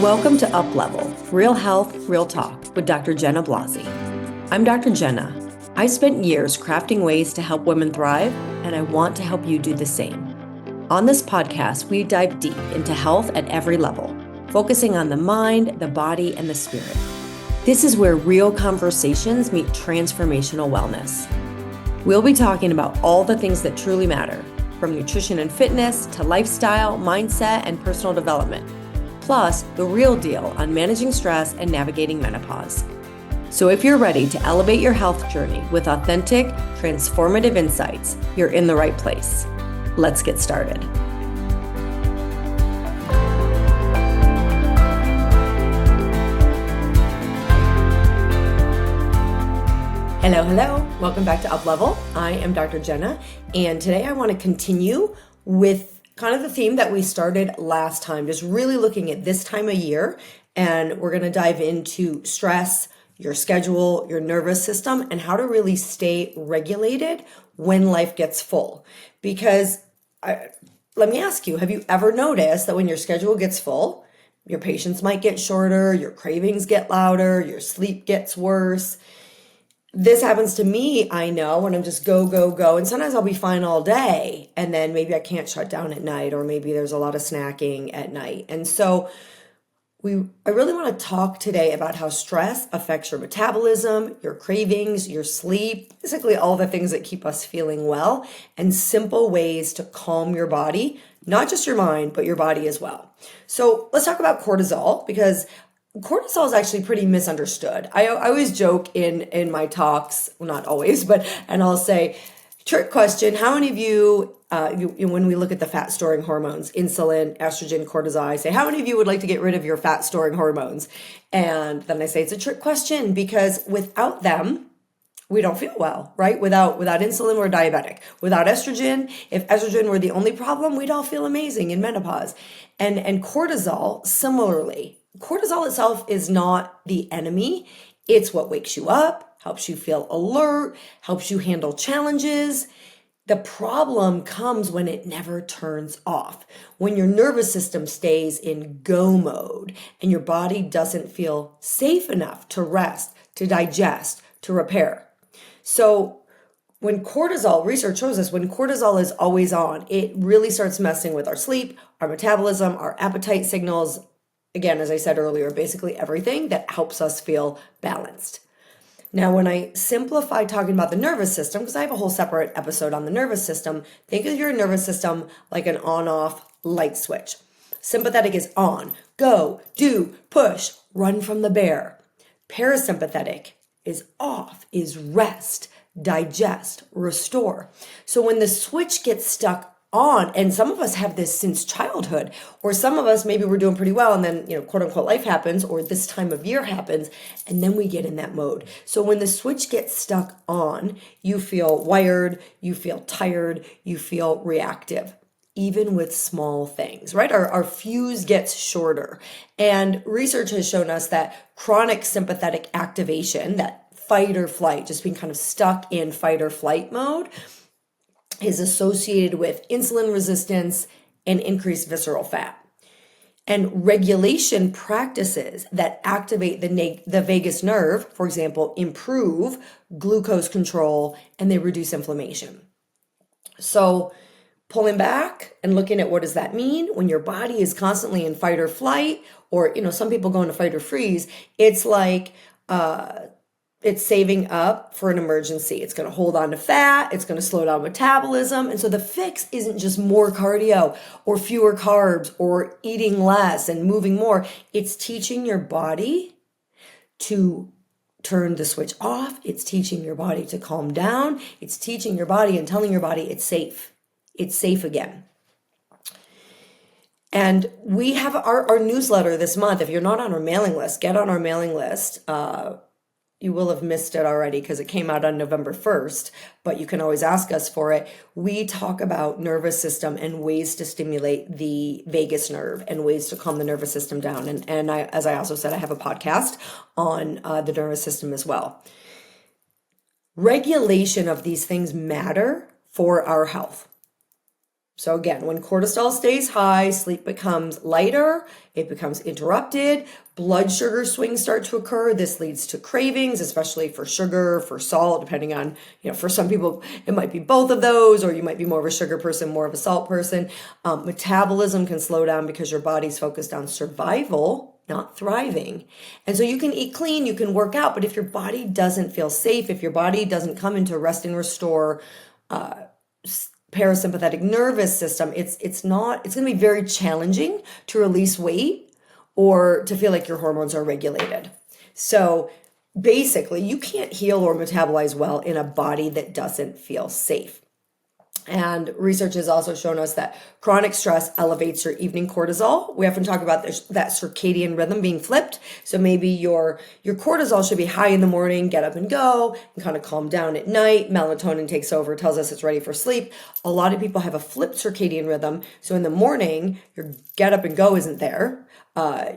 Welcome to UPLEVEL, Real Health, Real Talk with Dr. Jenna Blasi. I'm Dr. Jenna. I spent years crafting ways to help women thrive, and I want to help you do the same. On this podcast, we dive deep into health at every level, focusing on the mind, the body, and the spirit. This is where real conversations meet transformational wellness. We'll be talking about all the things that truly matter, from nutrition and fitness to lifestyle, mindset, and personal development. Plus, the real deal on managing stress and navigating menopause. So if you're ready to elevate your health journey with authentic, transformative insights, you're in the right place. Let's get started. Hello. Welcome back to UPLEVEL. I am Dr. Jenna, and today I want to continue with kind of the theme that we started last time, just really looking at this time of year, and we're going to dive into stress, your schedule, your nervous system, and how to really stay regulated when life gets full. Because let me ask you, have you ever noticed that when your schedule gets full, your patience might get shorter, your cravings get louder, your sleep gets worse? This happens to me, I know, when I'm just go. And sometimes I'll be fine all day, and then maybe I can't shut down at night, or maybe there's a lot of snacking at night. And so I really want to talk today about how stress affects your metabolism, your cravings, your sleep, basically all the things that keep us feeling well, and simple ways to calm your body, not just your mind, but your body as well. So let's talk about cortisol, because cortisol is actually pretty misunderstood. I always joke in my talks, well, not always, and I'll say, trick question, how many of you, when we look at the fat storing hormones, insulin, estrogen, cortisol, I say, how many of you would like to get rid of your fat storing hormones? And then I say, it's a trick question, because without them, we don't feel well, right? Without insulin, we're diabetic. Without estrogen, if estrogen were the only problem, we'd all feel amazing in menopause. And cortisol, similarly, cortisol itself is not the enemy. It's what wakes you up, helps you feel alert, helps you handle challenges. The problem comes when it never turns off, when your nervous system stays in go mode and your body doesn't feel safe enough to rest, to digest, to repair. So when cortisol, research shows us when cortisol is always on, it really starts messing with our sleep, our metabolism, our appetite signals. Again, as I said earlier, basically everything that helps us feel balanced. Now, when I simplify talking about the nervous system, because I have a whole separate episode on the nervous system, think of your nervous system like an on-off light switch. Sympathetic is on, go, do, push, run from the bear. Parasympathetic is off, is rest, digest, restore. So when the switch gets stuck on, and some of us have this since childhood, or some of us, maybe we're doing pretty well, and then, quote unquote, life happens, or this time of year happens, and then we get in that mode. So when the switch gets stuck on, you feel wired, you feel tired, you feel reactive, even with small things, right? Our fuse gets shorter. And research has shown us that chronic sympathetic activation, that fight or flight, just being kind of stuck in fight or flight mode, is associated with insulin resistance and increased visceral fat. And regulation practices that activate the vagus nerve, for example, improve glucose control, and they reduce inflammation. So pulling back and looking at what does that mean when your body is constantly in fight or flight, or some people go into fight or freeze, it's like it's saving up for an emergency. It's going to hold on to fat. It's going to slow down metabolism. And so the fix isn't just more cardio or fewer carbs or eating less and moving more. It's teaching your body to turn the switch off. It's teaching your body to calm down. It's teaching your body and telling your body it's safe. It's safe again. And we have our newsletter this month. If you're not on our mailing list, get on our mailing list. You will have missed it already because it came out on November 1st, but you can always ask us for it. We talk about nervous system and ways to stimulate the vagus nerve and ways to calm the nervous system down. And as I also said, I have a podcast on the nervous system as well. Regulation of these things matter for our health. So again, when cortisol stays high, sleep becomes lighter, it becomes interrupted, blood sugar swings start to occur. This leads to cravings, especially for sugar, for salt, depending on, for some people, it might be both of those, or you might be more of a sugar person, more of a salt person. Metabolism can slow down because your body's focused on survival, not thriving. And so you can eat clean, you can work out, but if your body doesn't feel safe, if your body doesn't come into rest and restore, parasympathetic nervous system, it's going to be very challenging to release weight or to feel like your hormones are regulated. So basically, you can't heal or metabolize well in a body that doesn't feel safe. And research has also shown us that chronic stress elevates your evening cortisol. We often talk about that circadian rhythm being flipped. So maybe your cortisol should be high in the morning, get up and go, and kind of calm down at night. Melatonin takes over, tells us it's ready for sleep. A lot of people have a flipped circadian rhythm. So in the morning, your get up and go isn't there.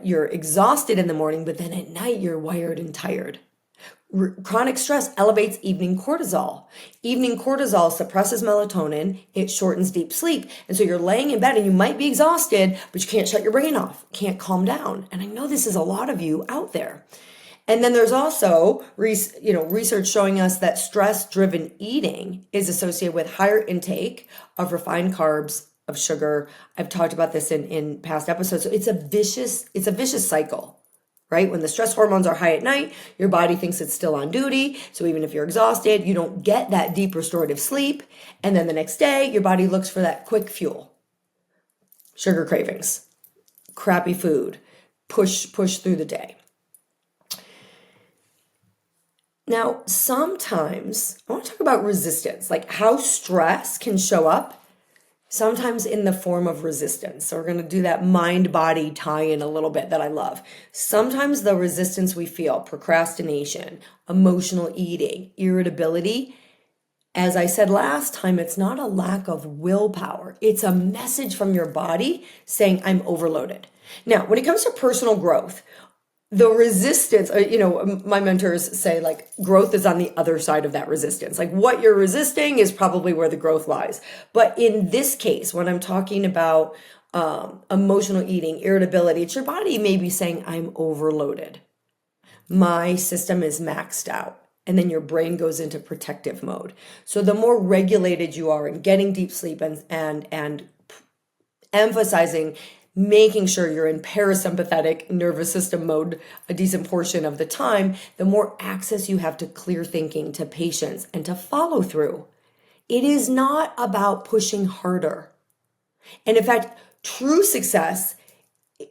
You're exhausted in the morning, but then at night, you're wired and tired. Chronic stress elevates evening cortisol. Evening cortisol suppresses melatonin. It shortens deep sleep. And so you're laying in bed and you might be exhausted, but you can't shut your brain off, can't calm down. And I know this is a lot of you out there. And then there's also research showing us that stress-driven eating is associated with higher intake of refined carbs, of sugar. I've talked about this in past episodes. So it's a vicious cycle. Right? When the stress hormones are high at night, your body thinks it's still on duty. So even if you're exhausted, you don't get that deep restorative sleep. And then the next day, your body looks for that quick fuel. Sugar cravings, crappy food, push through the day. Now, sometimes I want to talk about resistance, like how stress can show up sometimes in the form of resistance. So we're going to do that mind-body tie-in a little bit that I love. Sometimes the resistance we feel, procrastination, emotional eating, irritability, as I said last time, it's not a lack of willpower. It's a message from your body saying, I'm overloaded. Now, when it comes to personal growth, the resistance, my mentors say like growth is on the other side of that resistance. Like what you're resisting is probably where the growth lies. But in this case, when I'm talking about emotional eating, irritability, it's your body maybe saying, I'm overloaded. My system is maxed out. And then your brain goes into protective mode. So the more regulated you are in getting deep sleep and emphasizing making sure you're in parasympathetic nervous system mode a decent portion of the time, the more access you have to clear thinking, to patience, and to follow through. It is not about pushing harder. And in fact, true success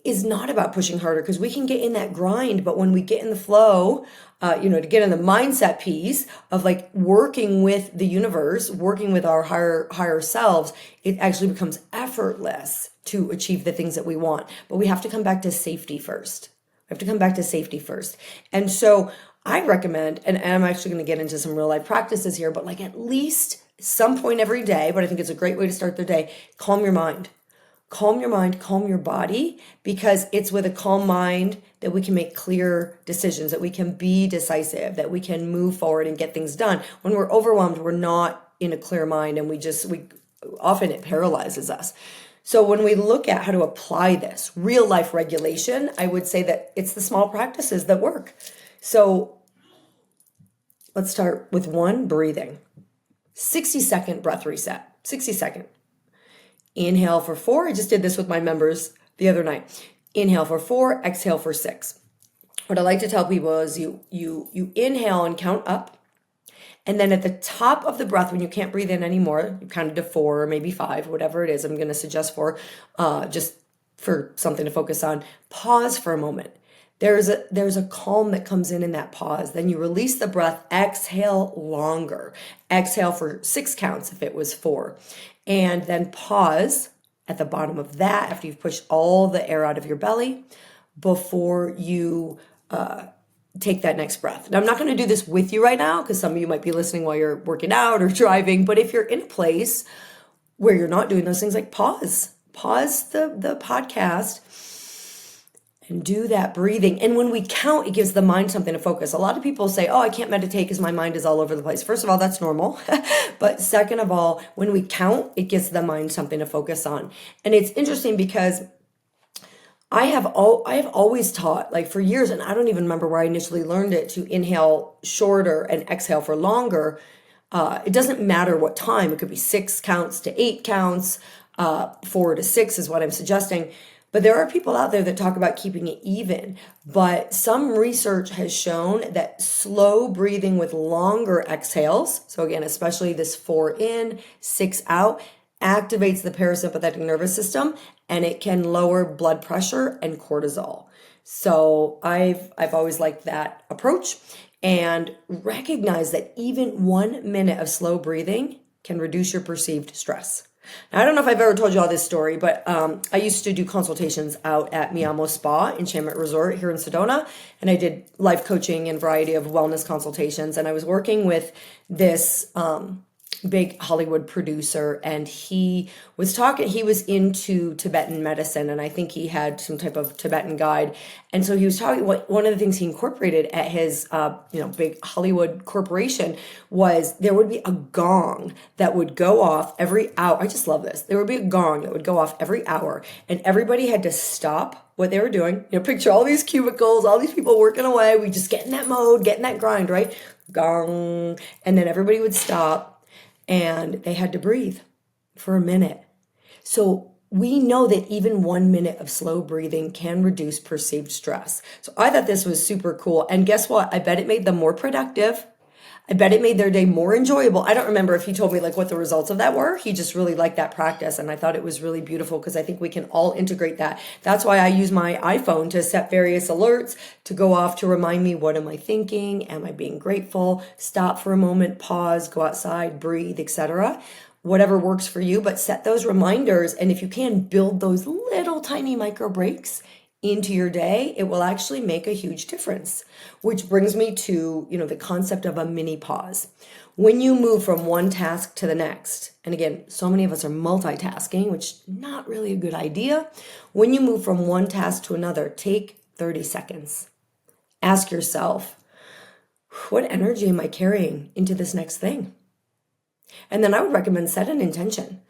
is not about pushing harder because we can get in that grind, but when we get in the flow, to get in the mindset piece of like working with the universe, working with our higher selves, it actually becomes effortless to achieve the things that we want. But we have to come back to safety first. And so I recommend, and I'm actually going to get into some real life practices here, but like at least some point every day, but I think it's a great way to start the day, calm your mind. Calm your mind, calm your body, because it's with a calm mind that we can make clear decisions, that we can be decisive, that we can move forward and get things done. When we're overwhelmed, we're not in a clear mind, and often it paralyzes us. So when we look at how to apply this real life regulation, I would say that it's the small practices that work. So let's start with one, breathing. 60-second breath reset, 60-second. Inhale for 4. I just did this with my members the other night. Inhale for 4, exhale for 6. What I like to tell people is you inhale and count up. And then at the top of the breath, when you can't breathe in anymore, you count it to 4 or maybe 5, whatever it is. I'm going to suggest 4, just for something to focus on. Pause for a moment. There's a calm that comes in that pause. Then you release the breath, exhale longer. Exhale for 6 counts if it was 4. And then pause at the bottom of that after you've pushed all the air out of your belly before you take that next breath. Now, I'm not going to do this with you right now because some of you might be listening while you're working out or driving. But if you're in a place where you're not doing those things, like pause the podcast and do that breathing. And when we count, it gives the mind something to focus. A lot of people say, oh, I can't meditate because my mind is all over the place. First of all, that's normal. But second of all, when we count, it gives the mind something to focus on. And it's interesting because I have always taught, like for years, and I don't even remember where I initially learned it, to inhale shorter and exhale for longer. It doesn't matter what time. It could be 6 counts to 8 counts. 4 to 6 is what I'm suggesting. But there are people out there that talk about keeping it even. But some research has shown that slow breathing with longer exhales, so again, especially this 4 in, 6 out, activates the parasympathetic nervous system, and it can lower blood pressure and cortisol. So I've always liked that approach, and recognize that even 1 minute of slow breathing can reduce your perceived stress. Now, I don't know if I've ever told you all this story, but I used to do consultations out at Mi Amo Spa Enchantment Resort here in Sedona, and I did life coaching and variety of wellness consultations, and I was working with this big Hollywood producer, and he was into Tibetan medicine, and I think he had some type of Tibetan guide. And so he was talking, one of the things he incorporated at his big Hollywood corporation was there would be a gong that would go off every hour. I just love this. There would be a gong that would go off every hour, and everybody had to stop what they were doing. Picture all these cubicles, all these people working away. We just get in that mode, get in that grind, right? Gong. And then everybody would stop, and they had to breathe for a minute. So we know that even 1 minute of slow breathing can reduce perceived stress. So I thought this was super cool. And guess what? I bet it made them more productive. I bet it made their day more enjoyable. I don't remember if he told me what the results of that were. He just really liked that practice. And I thought it was really beautiful because I think we can all integrate that. That's why I use my iPhone to set various alerts to go off to remind me, what am I thinking? Am I being grateful? Stop for a moment, pause, go outside, breathe, etc. Whatever works for you, but set those reminders. And if you can, build those little tiny micro breaks into your day, it will actually make a huge difference. Which brings me to, the concept of a mini pause. When you move from one task to the next, and again, so many of us are multitasking, which is not really a good idea. When you move from one task to another, take 30 seconds. Ask yourself, what energy am I carrying into this next thing? And then I would recommend set an intention.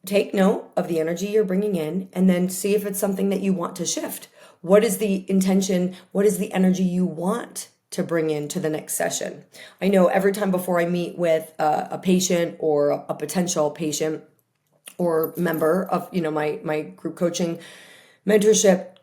Take note of the energy you're bringing in, and then see if it's something that you want to shift. What is the intention? What is the energy you want to bring into the next session? I know every time before I meet with a patient or a potential patient or member of my group coaching mentorship,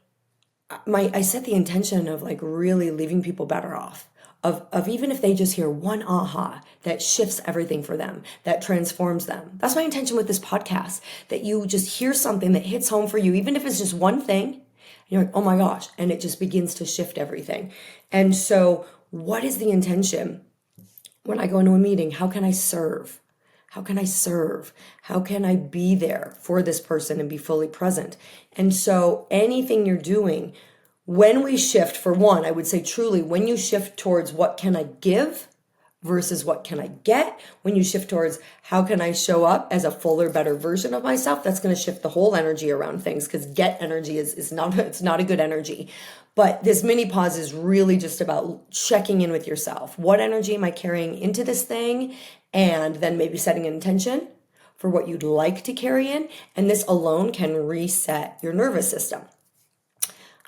I set the intention of really leaving people better off. Of even if they just hear one aha that shifts everything for them, that transforms them. That's my intention with this podcast, that you just hear something that hits home for you, even if it's just one thing, and you're like, oh my gosh, and it just begins to shift everything. And so what is the intention when I go into a meeting? How can I serve? How can I serve? How can I be there for this person and be fully present? And so anything you're doing, when we shift, for one, I would say truly, when you shift towards what can I give versus what can I get, when you shift towards how can I show up as a fuller, better version of myself, that's going to shift the whole energy around things, because get energy is not, it's not a good energy. But this mini pause is really just about checking in with yourself. What energy am I carrying into this thing? And then maybe setting an intention for what you'd like to carry in. And this alone can reset your nervous system.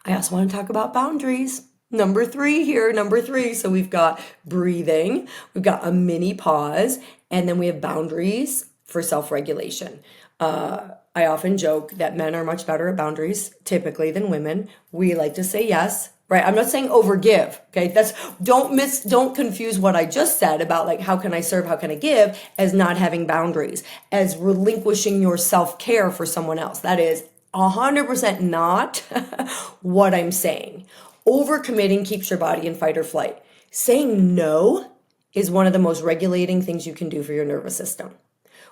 I also want to talk about boundaries. Number 3 here, number 3. So we've got breathing, we've got a mini pause, and then we have boundaries for self-regulation. I often joke that men are much better at boundaries typically than women. We like to say yes, right? I'm not saying overgive, okay? Don't confuse what I just said about how can I serve, how can I give, as not having boundaries, as relinquishing your self-care for someone else. That is 100% not what I'm saying. Overcommitting keeps your body in fight or flight. Saying no is one of the most regulating things you can do for your nervous system.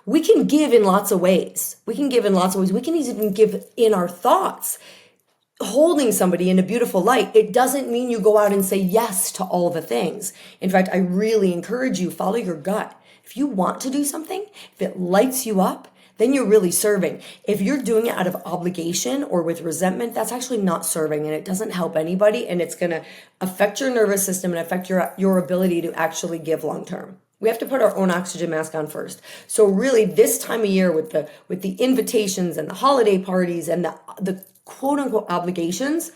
We can give in lots of ways. We can even give in our thoughts. Holding somebody in a beautiful light, it doesn't mean you go out and say yes to all the things. In fact, I really encourage you, follow your gut. If you want to do something, if it lights you up, then you're really serving. If you're doing it out of obligation or with resentment, that's actually not serving, and it doesn't help anybody, and it's going to affect your nervous system and affect your ability to actually give long term. We have to put our own oxygen mask on first. So really this time of year with the invitations and the holiday parties and the quote unquote obligations,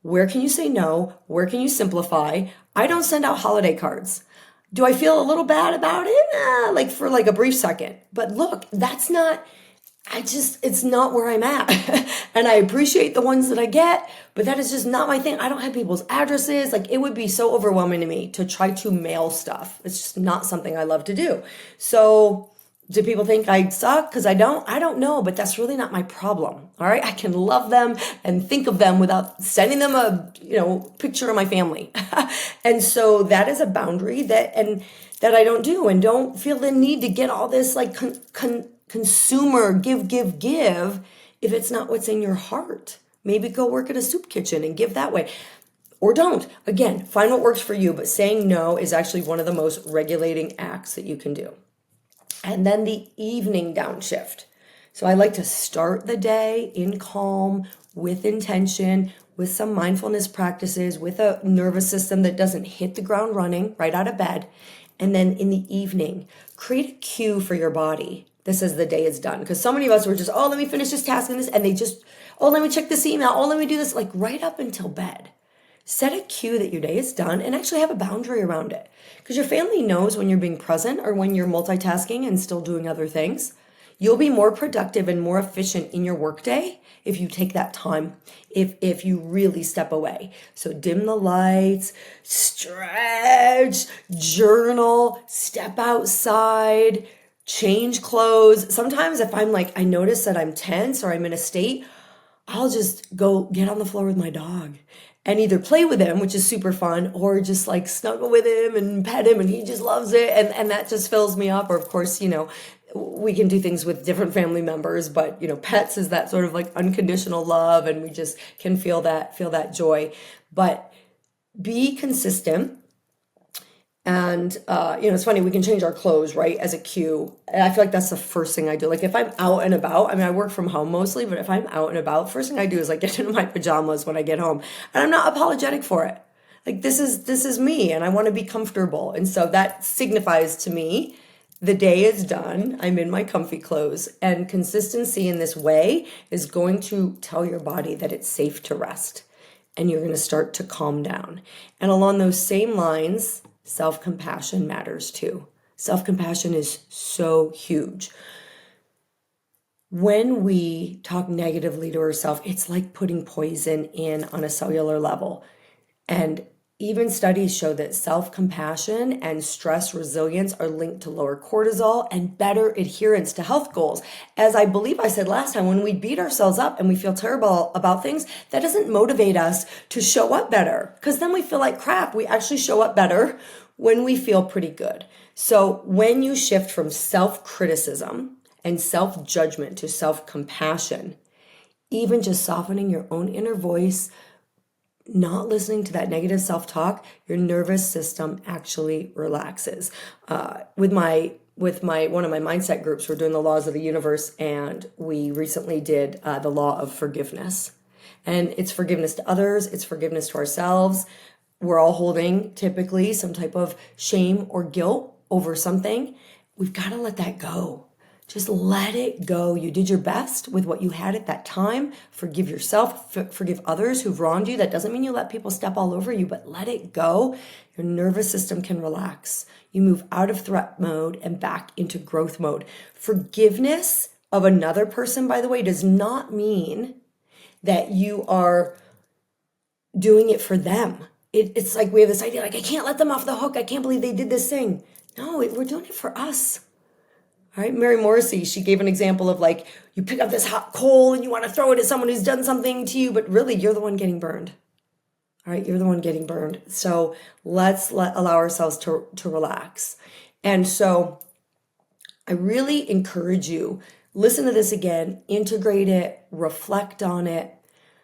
where can you say no? Where can you simplify? I don't send out holiday cards. Do I feel a little bad about it? Like for like a brief second. But look, it's not where I'm at. And I appreciate the ones that I get, but that is just not my thing. I don't have people's addresses. Like, it would be so overwhelming to me to try to mail stuff. It's just not something I love to do. So do people think I suck because I don't know, but that's really not my problem. All right. I can love them and think of them without sending them a, picture of my family. And so that is a boundary that I don't do, and don't feel the need to get all this like consumer give if it's not what's in your heart. Maybe go work at a soup kitchen and give that way. Or don't. Again, find what works for you, but saying no is actually one of the most regulating acts that you can do. And then the evening downshift. So I like to start the day in calm, with intention, with some mindfulness practices, with a nervous system that doesn't hit the ground running right out of bed. And then in the evening, create a cue for your body. This is the day is done. Because so many of us were just, let me finish this task and this, and they just, let me check this email, let me do this, like right up until bed. Set a cue that your day is done and actually have a boundary around it. Because your family knows when you're being present or when you're multitasking and still doing other things. You'll be more productive and more efficient in your workday if you take that time, if you really step away. So dim the lights, stretch, journal, step outside, change clothes. Sometimes if I'm like, I notice that I'm tense or I'm in a state, I'll just go get on the floor with my dog and either play with him, which is super fun, or just like snuggle with him and pet him, and he just loves it. And that just fills me up. Or of course, we can do things with different family members, but pets is that sort of like unconditional love, and we just can feel that joy. But be consistent. And, it's funny, we can change our clothes, right, as a cue. And I feel like that's the first thing I do. Like if I'm out and about, I work from home mostly, but if I'm out and about, first thing I do is like get into my pajamas when I get home. And I'm not apologetic for it. Like this is me, and I want to be comfortable. And so that signifies to me the day is done. I'm in my comfy clothes. And consistency in this way is going to tell your body that it's safe to rest. And you're going to start to calm down. And along those same lines, self-compassion matters too. Self-compassion is so huge. When we talk negatively to ourselves, it's like putting poison in on a cellular level. And even studies show that self-compassion and stress resilience are linked to lower cortisol and better adherence to health goals. As I believe I said last time, when we beat ourselves up and we feel terrible about things, that doesn't motivate us to show up better, because then we feel like crap. We actually show up better when we feel pretty good. So when you shift from self-criticism and self-judgment to self-compassion, even just softening your own inner voice, not listening to that negative self-talk, your nervous system actually relaxes. With one of my mindset groups, we're doing the laws of the universe, and we recently did the law of forgiveness. And it's forgiveness to others, it's forgiveness to ourselves. We're all holding typically some type of shame or guilt over something. We've got to let that go. Just let it go. You did your best with what you had at that time. Forgive yourself, forgive others who've wronged you. That doesn't mean you let people step all over you, but let it go. Your nervous system can relax. You move out of threat mode and back into growth mode. Forgiveness of another person, by the way, does not mean that you are doing it for them. It's like we have this idea, like, I can't let them off the hook. I can't believe they did this thing. No, we're doing it for us. All right, Mary Morrissey, she gave an example of like, you pick up this hot coal and you want to throw it at someone who's done something to you, but really you're the one getting burned. All right, you're the one getting burned. So let's allow ourselves to relax. And so I really encourage you, listen to this again, integrate it, reflect on it.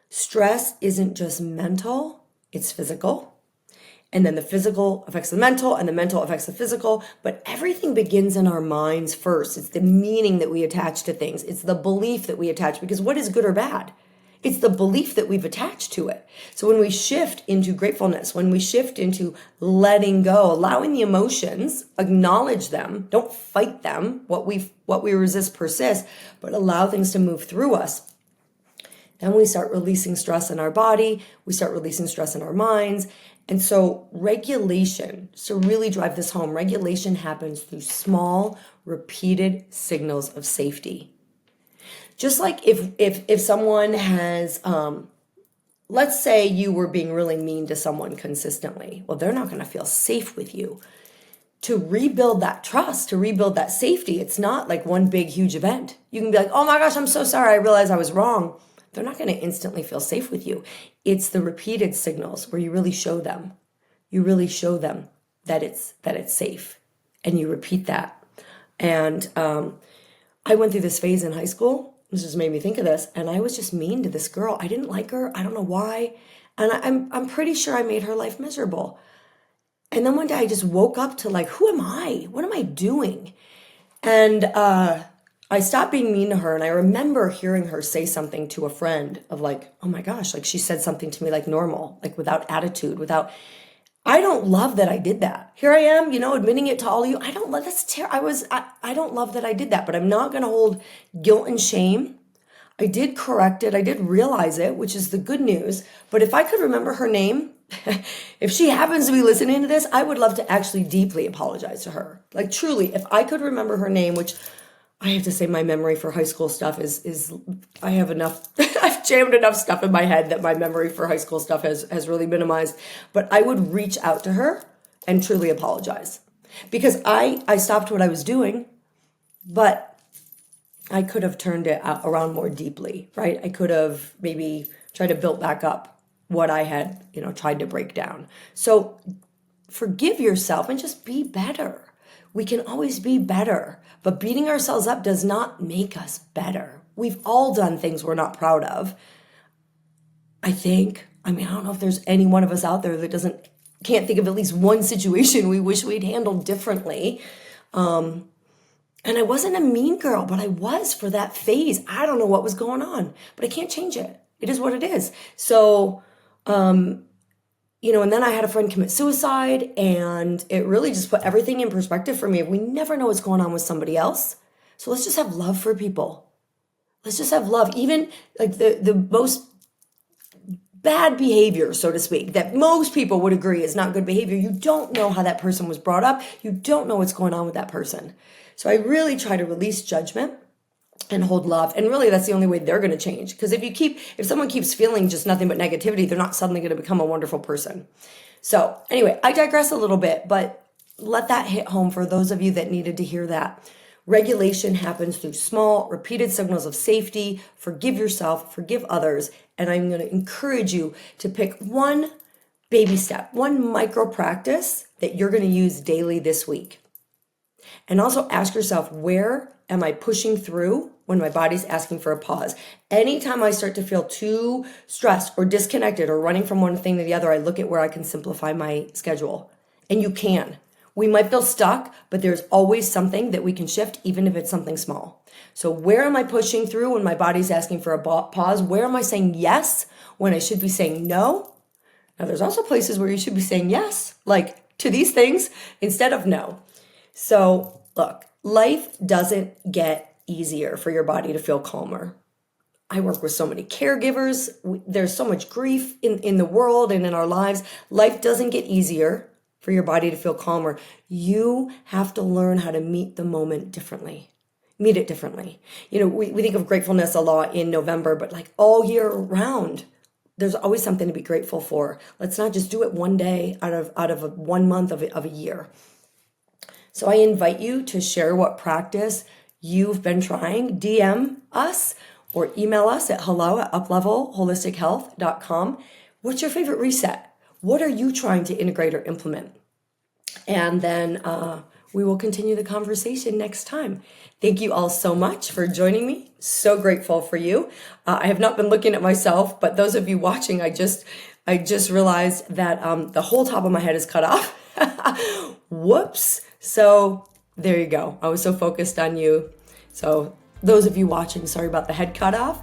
Stress isn't just mental, it's physical. And then the physical affects the mental, and the mental affects the physical. But everything begins in our minds first. It's the meaning that we attach to things. It's the belief that we attach, because what is good or bad? It's the belief that we've attached to it. So when we shift into gratefulness, when we shift into letting go, allowing the emotions, acknowledge them, don't fight them. What we resist persists, but allow things to move through us. Then we start releasing stress in our body. We start releasing stress in our minds. And so regulation, to really drive this home, regulation happens through small, repeated signals of safety. Just like if someone has, let's say you were being really mean to someone consistently, well, they're not going to feel safe with you. To rebuild that trust, to rebuild that safety, it's not like one big, huge event. You can be like, oh my gosh, I'm so sorry, I realized I was wrong. They're not going to instantly feel safe with you. It's the repeated signals where you really show them. You really show them that it's safe, and you repeat that. And I went through this phase in high school. This just made me think of this, and I was just mean to this girl. I didn't like her. I don't know why, and I'm pretty sure I made her life miserable. And then one day I just woke up to like, who am I? What am I doing? And I stopped being mean to her, and I remember hearing her say something to a friend of like, oh my gosh, like she said something to me like normal, like without attitude, without. I don't love that I did that. Here I am, admitting it to all of you. I don't love that's I don't love that I did that, but I'm not going to hold guilt and shame. I did correct it. I did realize it, which is the good news. But if I could remember her name, if she happens to be listening to this, I would love to actually deeply apologize to her. Like truly, if I could remember her name, which I have to say my memory for high school stuff is I have enough, I've jammed enough stuff in my head that my memory for high school stuff has really minimized. But I would reach out to her and truly apologize, because I stopped what I was doing, but I could have turned it around more deeply, right? I could have maybe tried to build back up what I had, tried to break down. So forgive yourself and just be better. We can always be better, but beating ourselves up does not make us better. We've all done things we're not proud of. I don't know if there's any one of us out there that can't think of at least one situation we wish we'd handled differently. And I wasn't a mean girl, but I was for that phase. I don't know what was going on, but I can't change it. It is what it is. So, and then I had a friend commit suicide, and it really just put everything in perspective for me. We never know what's going on with somebody else. So let's just have love for people. Let's just have love. Even like the most bad behavior, so to speak, that most people would agree is not good behavior. You don't know how that person was brought up. You don't know what's going on with that person. So I really try to release judgment and hold love. And really, that's the only way they're going to change. Because if someone keeps feeling just nothing but negativity, they're not suddenly going to become a wonderful person. So anyway, I digress a little bit, but let that hit home for those of you that needed to hear that. Regulation happens through small, repeated signals of safety. Forgive yourself, forgive others. And I'm going to encourage you to pick one baby step, one micro practice that you're going to use daily this week. And also ask yourself, where am I pushing through when my body's asking for a pause? Anytime I start to feel too stressed or disconnected or running from one thing to the other, I look at where I can simplify my schedule. And you can. We might feel stuck, but there's always something that we can shift, even if it's something small. So where am I pushing through when my body's asking for a pause? Where am I saying yes when I should be saying no? Now, there's also places where you should be saying yes, like to these things instead of no. So look, life doesn't get easier for your body to feel calmer. I work with so many caregivers. There's so much grief in the world and in our lives. Life doesn't get easier for your body to feel calmer. You have to learn how to meet the moment differently. Meet it differently. We think of gratefulness a lot in November, but like all year round, there's always something to be grateful for. Let's not just do it one day out of 1 month of a year. So I invite you to share what practice you've been trying. DM us or email us at hello@uplevelholistichealth.com. What's your favorite reset? What are you trying to integrate or implement? And then we will continue the conversation next time. Thank you all so much for joining me. So grateful for you. I have not been looking at myself, but those of you watching, I just realized that the whole top of my head is cut off. Whoops. So there you go. I was so focused on you. So those of you watching, sorry about the head cut off.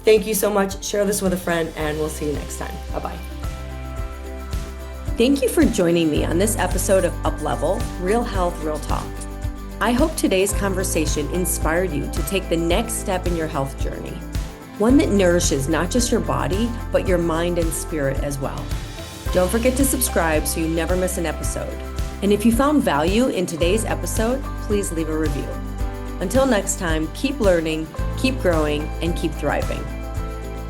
Thank you so much. Share this with a friend, and we'll see you next time. Bye-bye. Thank you for joining me on this episode of UPLEVEL, Real Health, Real Talk. I hope today's conversation inspired you to take the next step in your health journey, one that nourishes not just your body, but your mind and spirit as well. Don't forget to subscribe so you never miss an episode. And if you found value in today's episode, please leave a review. Until next time, keep learning, keep growing, and keep thriving.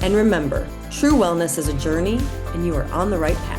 And remember, true wellness is a journey, and you are on the right path.